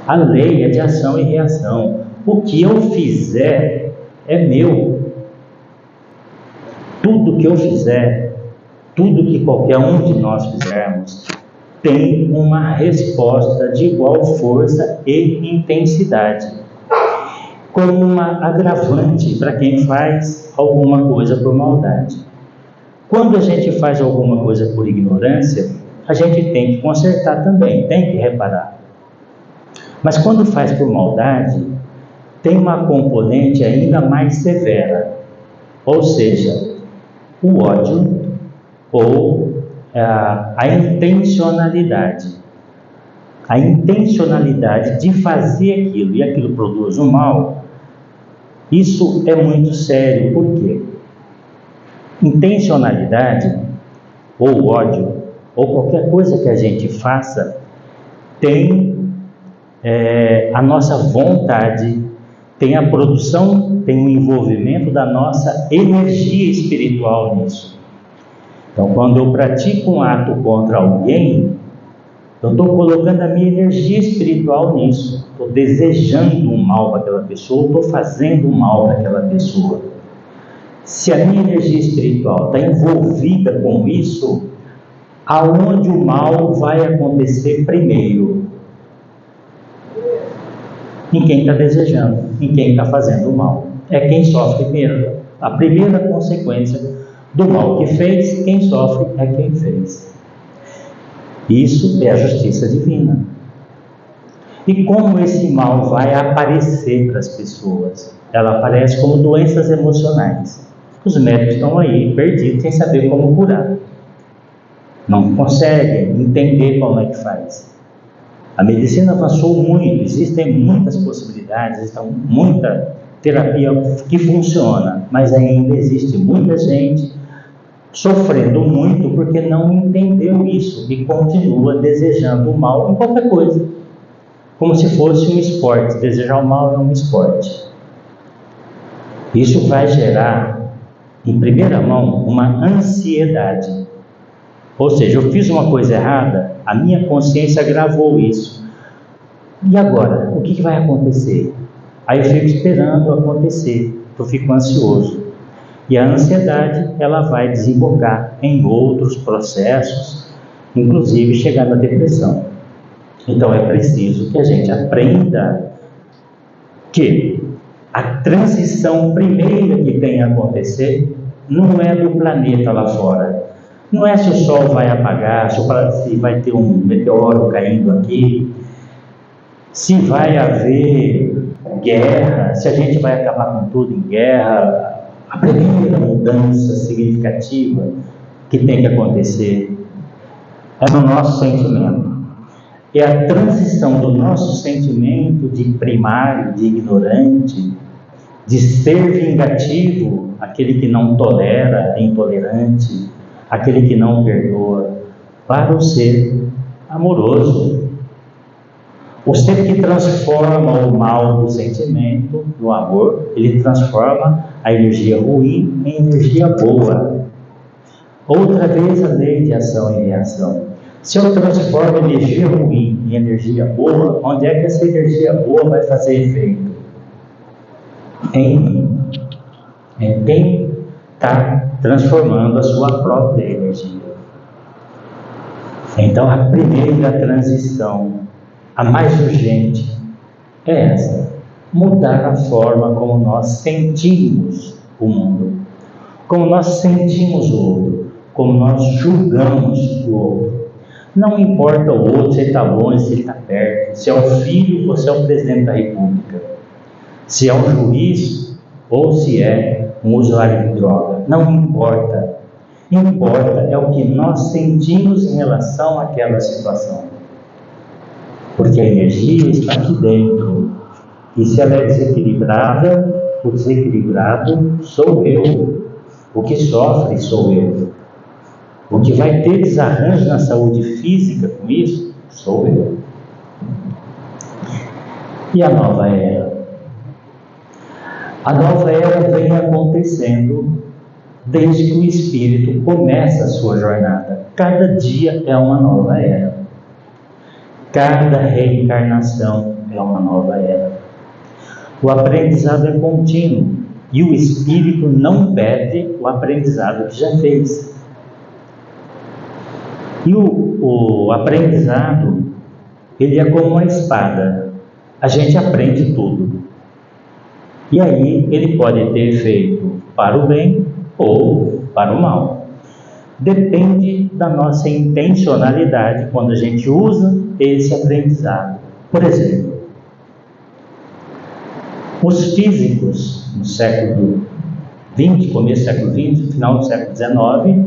A lei é de ação e reação. O que eu fizer é meu. Tudo que eu fizer, tudo que qualquer um de nós fizermos, tem uma resposta de igual força e intensidade, como uma agravante para quem faz alguma coisa por maldade. Quando a gente faz alguma coisa por ignorância, a gente tem que consertar também, tem que reparar. Mas quando faz por maldade, tem uma componente ainda mais severa, ou seja, o ódio ou a intencionalidade. A intencionalidade de fazer aquilo e aquilo produz um mal, isso é muito sério. Por quê? Intencionalidade ou ódio ou qualquer coisa que a gente faça tem a nossa vontade, tem a produção, tem o envolvimento da nossa energia espiritual nisso. Então, quando eu pratico um ato contra alguém, eu estou colocando a minha energia espiritual nisso. Estou desejando um mal para aquela pessoa, estou fazendo um mal para aquela pessoa. Se a minha energia espiritual está envolvida com isso, aonde o mal vai acontecer primeiro? Em quem está desejando, em quem está fazendo o mal. É quem sofre primeiro. A primeira consequência do mal que fez, quem sofre é quem fez. Isso é a justiça divina. E como esse mal vai aparecer para as pessoas? Ela aparece como doenças emocionais. Os médicos estão aí perdidos sem saber como curar. Não conseguem entender como é que faz. A medicina avançou muito, existem muitas possibilidades, muita terapia que funciona, mas ainda existe muita gente sofrendo muito porque não entendeu isso e continua desejando o mal em qualquer coisa, como se fosse um esporte. Desejar o mal é um esporte. Isso vai gerar, em primeira mão, uma ansiedade. Ou seja, eu fiz uma coisa errada, a minha consciência gravou isso. E agora? O que vai acontecer? Aí eu fico esperando acontecer, eu fico ansioso. E a ansiedade, ela vai desembocar em outros processos, inclusive chegar na depressão. Então é preciso que a gente aprenda que a transição primeira que tem a acontecer não é do planeta lá fora. Não é se o Sol vai apagar, se vai ter um meteoro caindo aqui, se vai haver guerra, se a gente vai acabar com tudo em guerra, A primeira mudança significativa que tem que acontecer é no nosso sentimento. É a transição do nosso sentimento de primário, de ignorante, de ser vingativo, aquele que não tolera, é intolerante, aquele que não perdoa, para o ser amoroso. O ser que transforma o mal do sentimento no amor, ele transforma a energia ruim em energia boa. Outra vez a lei de ação e reação. Se eu transformo energia ruim em energia boa, onde é que essa energia boa vai fazer efeito? Em mim. Em quem está transformando a sua própria energia. Então a primeira transição, a mais urgente, é essa: mudar a forma como nós sentimos o mundo, como nós sentimos o outro, como nós julgamos o outro. Não importa o outro, se ele está longe, se ele está perto, se é o filho ou se é o presidente da República, se é um juiz ou se é um usuário de droga, não importa. Importa é o que nós sentimos em relação àquela situação. Porque a energia está aqui dentro. E se ela é desequilibrada, o desequilibrado sou eu. O que sofre sou eu. O que vai ter desarranjo na saúde física com isso, sou eu. E a nova era? A nova era vem acontecendo desde que o espírito começa a sua jornada. Cada dia é uma nova era. Cada reencarnação é uma nova era. O aprendizado é contínuo e o espírito não perde o aprendizado que já fez. E o aprendizado, ele é como uma espada. A gente aprende tudo. E aí ele pode ter efeito para o bem ou para o mal. Depende da nossa intencionalidade quando a gente usa esse aprendizado. Por exemplo, os físicos no século XX, começo do século XX, final do século XIX,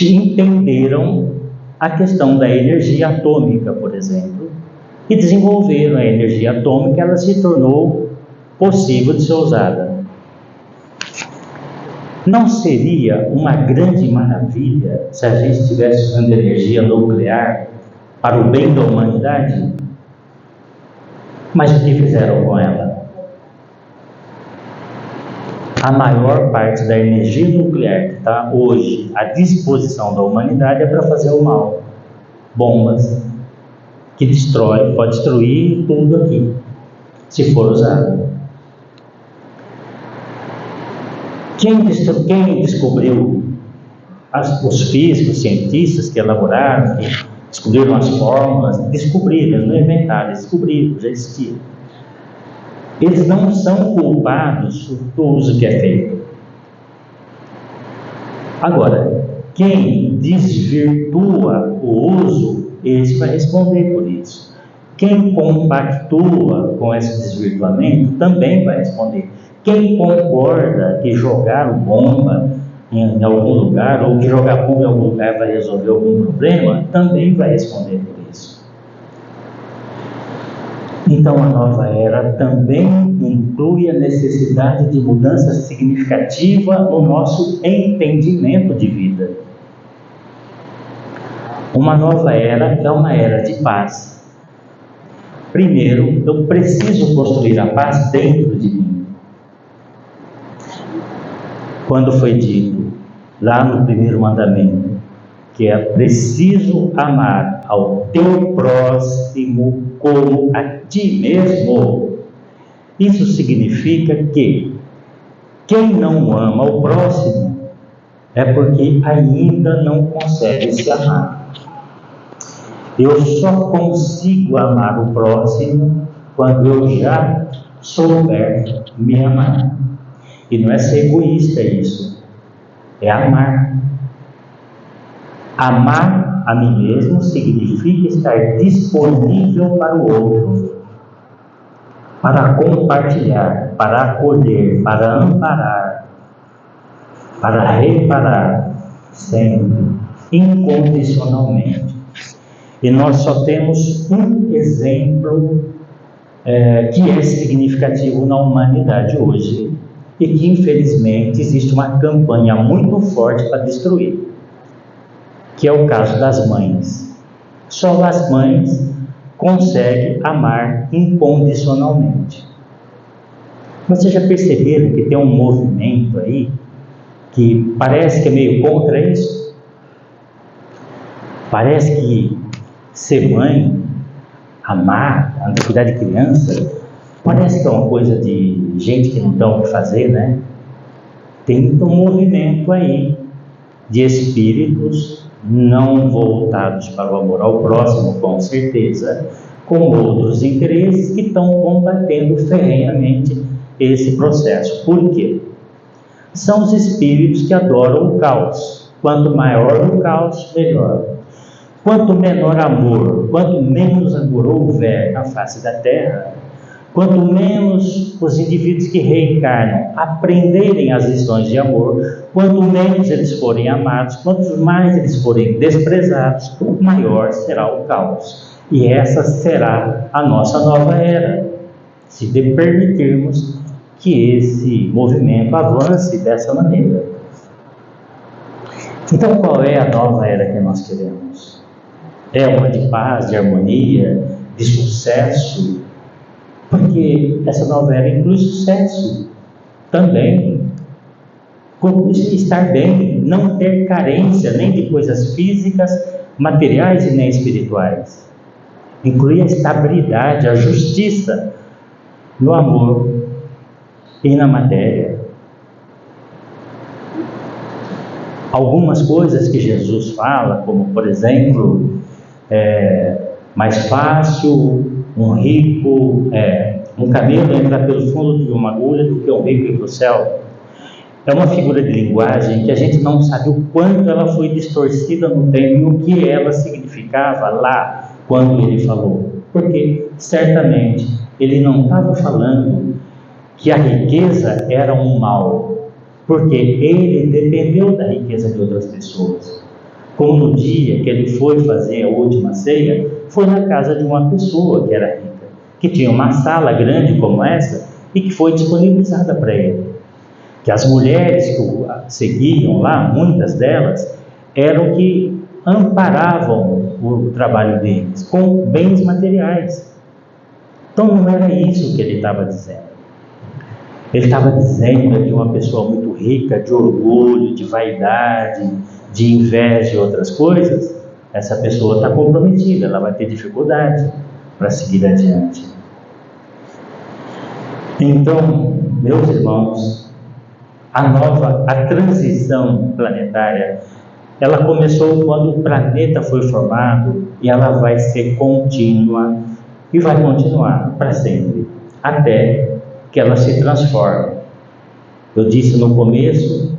entenderam a questão da energia atômica, por exemplo, e desenvolveram a energia atômica. Ela se tornou possível de ser usada. Não seria uma grande maravilha se a gente estivesse usando energia nuclear para o bem da humanidade? Mas o que fizeram com ela? A maior parte da energia nuclear que está hoje à disposição da humanidade é para fazer o mal. Bombas que pode destruir tudo aqui, se for usado. Quem descobriu? Os físicos, os cientistas que elaboraram, que descobriram as fórmulas, descobriram, não inventaram, descobriram, já existia. Eles não são culpados do uso que é feito. Agora, quem desvirtua o uso, esse vai responder por isso. Quem compactua com esse desvirtuamento também vai responder. Quem concorda que jogar bomba em algum lugar, ou que jogar bomba em algum lugar vai resolver algum problema, também vai responder por isso. Então a nova era também inclui a necessidade de mudança significativa no nosso entendimento de vida. Uma nova era é uma era de paz. Primeiro, eu preciso construir a paz dentro de mim. Quando foi dito lá no primeiro mandamento que é preciso amar ao teu próximo como a ti mesmo, isso significa que quem não ama o próximo é porque ainda não consegue se amar. Eu só consigo amar o próximo quando eu já souber me amar. E não é ser egoísta isso, é amar. Amar a mim mesmo significa estar disponível para o outro, para compartilhar, para acolher, para amparar, para reparar sempre, incondicionalmente. E nós só temos um exemplo que é significativo na humanidade hoje e que, infelizmente, existe uma campanha muito forte para destruir, que é o caso das mães. Só as mães conseguem amar incondicionalmente. Vocês já perceberam que tem um movimento aí que parece que é meio contra isso? Parece que ser mãe, amar, cuidar de criança, parece que é uma coisa de gente que não tem o que fazer, né? Tem um movimento aí de espíritos não voltados para o amor ao próximo, com certeza, com outros interesses que estão combatendo ferrenhamente esse processo. Por quê? São os espíritos que adoram o caos. Quanto maior o caos, melhor. Quanto menor amor, quanto menos amor houver na face da Terra, quanto menos os indivíduos que reencarnam aprenderem as lições de amor, quanto menos eles forem amados, quanto mais eles forem desprezados, maior será o caos. E essa será a nossa nova era, se permitirmos que esse movimento avance dessa maneira. Então, qual é a nova era que nós queremos? É uma de paz, de harmonia, de sucesso? Porque essa nova era inclui sucesso também. Estar bem, não ter carência nem de coisas físicas, materiais e nem espirituais. Inclui a estabilidade, a justiça no amor e na matéria. Algumas coisas que Jesus fala, como por exemplo, mais fácil um rico, um camelo entrar pelo fundo de uma agulha do que um rico ir para o céu. É uma figura de linguagem que a gente não sabe o quanto ela foi distorcida no tempo e o que ela significava lá quando ele falou. Porque certamente ele não estava falando que a riqueza era um mal, porque ele dependeu da riqueza de outras pessoas. Como no dia que ele foi fazer a última ceia, foi na casa de uma pessoa que era rica, que tinha uma sala grande como essa e que foi disponibilizada para ele. Que as mulheres que o seguiam lá, muitas delas, eram que amparavam o trabalho deles com bens materiais. Então não era isso que ele estava dizendo. Ele estava dizendo de uma pessoa muito rica, de orgulho, de vaidade, de inveja e outras coisas. Essa pessoa está comprometida, ela vai ter dificuldade para seguir adiante. Então, meus irmãos, a transição planetária, ela começou quando o planeta foi formado e ela vai ser contínua e vai continuar para sempre, até que ela se transforme. Eu disse no começo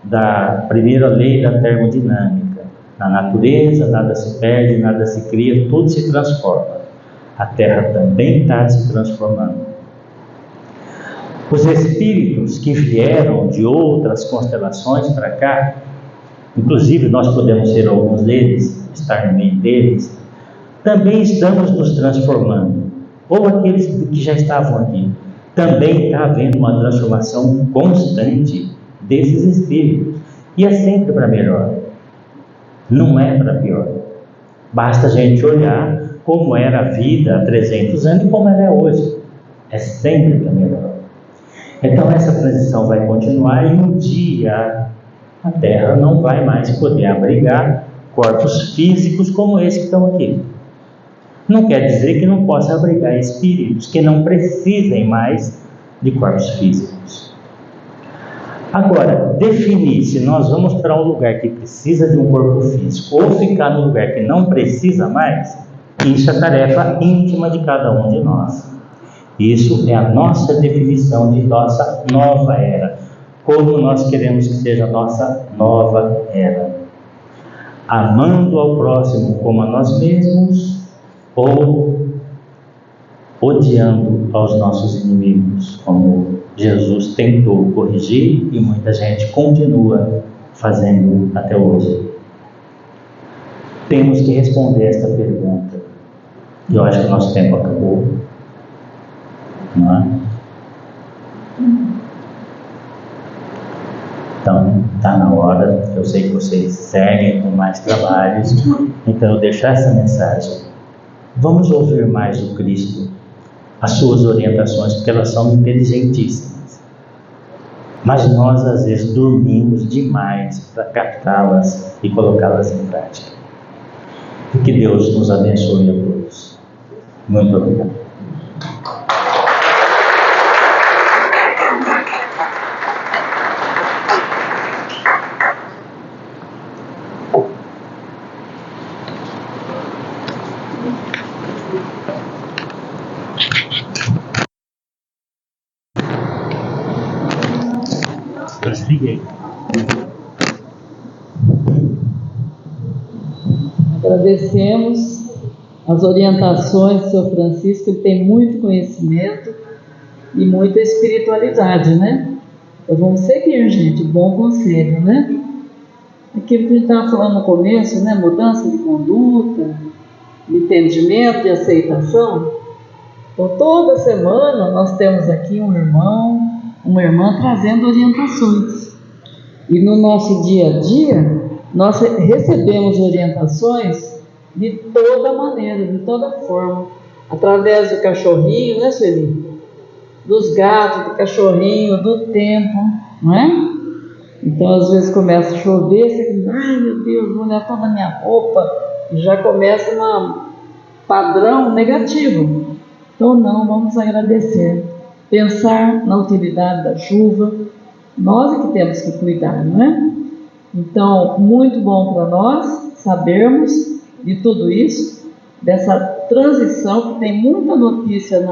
da primeira lei da termodinâmica: na natureza nada se perde, nada se cria, tudo se transforma. A Terra também está se transformando. Os espíritos que vieram de outras constelações para cá, inclusive nós podemos ser alguns deles, estar no meio deles, também estamos nos transformando. Ou aqueles que já estavam aqui. Também está havendo uma transformação constante desses espíritos. E é sempre para melhor. Não é para pior. Basta a gente olhar como era a vida há 300 anos e como ela é hoje. É sempre para melhor. Então essa transição vai continuar e um dia a Terra não vai mais poder abrigar corpos físicos como esse que estão aqui. Não quer dizer que não possa abrigar espíritos que não precisem mais de corpos físicos. Agora, definir se nós vamos para um lugar que precisa de um corpo físico ou ficar no lugar que não precisa mais, isso é tarefa íntima de cada um de nós. Isso é a nossa definição de nossa nova era, como nós queremos que seja a nossa nova era. Amando ao próximo como a nós mesmos ou odiando aos nossos inimigos, como Jesus tentou corrigir e muita gente continua fazendo até hoje? Temos que responder esta pergunta. E eu acho que o nosso tempo acabou, não é? Então, está na hora. Eu sei que vocês seguem com mais trabalhos, então eu deixo essa mensagem. Vamos ouvir mais do Cristo, as suas orientações, porque elas são inteligentíssimas. Mas nós, às vezes, dormimos demais para captá-las e colocá-las em prática. E que Deus nos abençoe a todos. Muito obrigado. Desliguei. Agradecemos as orientações do Sr. Francisco. Ele tem muito conhecimento e muita espiritualidade, né? Então vamos seguir, gente, bom conselho, né? Aquilo que a gente estava falando no começo, né? Mudança de conduta, de entendimento, de aceitação. Então toda semana nós temos aqui um irmão, uma irmã trazendo orientações. E no nosso dia a dia, nós recebemos orientações de toda maneira, de toda forma. Através do cachorrinho, né, Sueli? Dos gatos, do cachorrinho, do tempo, não é? Então, às vezes começa a chover, você diz, ai meu Deus, vou olhar toda a minha roupa, e já começa um padrão negativo. Então, não, vamos agradecer. Pensar na utilidade da chuva, nós é que temos que cuidar, não é? Então, muito bom para nós sabermos de tudo isso, dessa transição, que tem muita notícia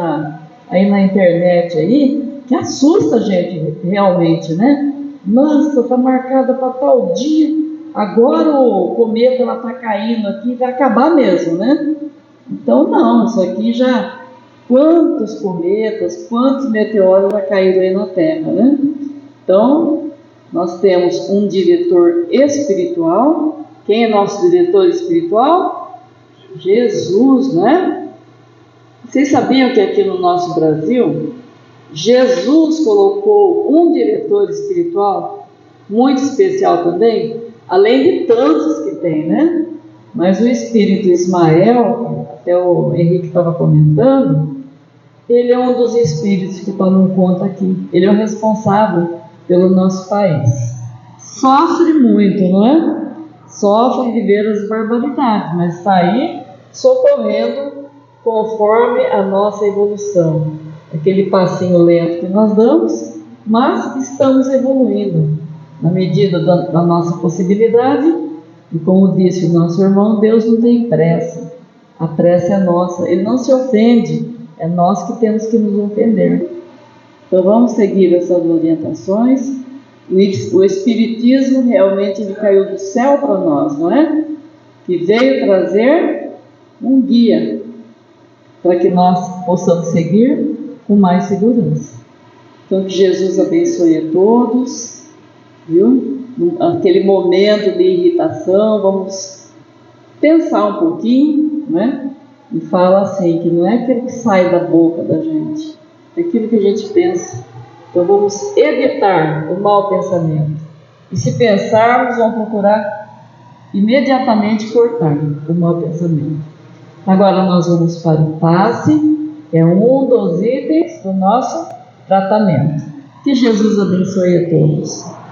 aí na internet aí, que assusta a gente realmente, né? Nossa, está marcada para tal dia, agora o cometa está caindo aqui, vai acabar mesmo, né? Então, não, isso aqui já... Quantos cometas, quantos meteoros já caíram aí na Terra, né? Então, nós temos um diretor espiritual. Quem é nosso diretor espiritual? Jesus, né? Vocês sabiam que aqui no nosso Brasil, Jesus colocou um diretor espiritual muito especial também, além de tantos que tem, né? Mas o espírito Ismael, até o Henrique estava comentando, ele é um dos espíritos que tomam conta aqui. Ele é o responsável pelo nosso país. Sofre muito, não é? Sofre de ver as barbaridades, mas está aí socorrendo conforme a nossa evolução. Aquele passinho lento que nós damos, mas estamos evoluindo na medida da nossa possibilidade. E como disse o nosso irmão, Deus não tem pressa. A pressa é nossa. Ele não se ofende. É nós que temos que nos ofender. Então vamos seguir essas orientações. O Espiritismo realmente ele caiu do céu para nós, não é? Que veio trazer um guia para que nós possamos seguir com mais segurança. Então que Jesus abençoe a todos, viu? Aquele momento de irritação, vamos pensar um pouquinho, né? E fala assim, que não é aquilo que sai da boca da gente, é aquilo que a gente pensa. Então vamos evitar o mau pensamento. E se pensarmos, vamos procurar imediatamente cortar o mau pensamento. Agora nós vamos para o passe, é um dos itens do nosso tratamento. Que Jesus abençoe a todos.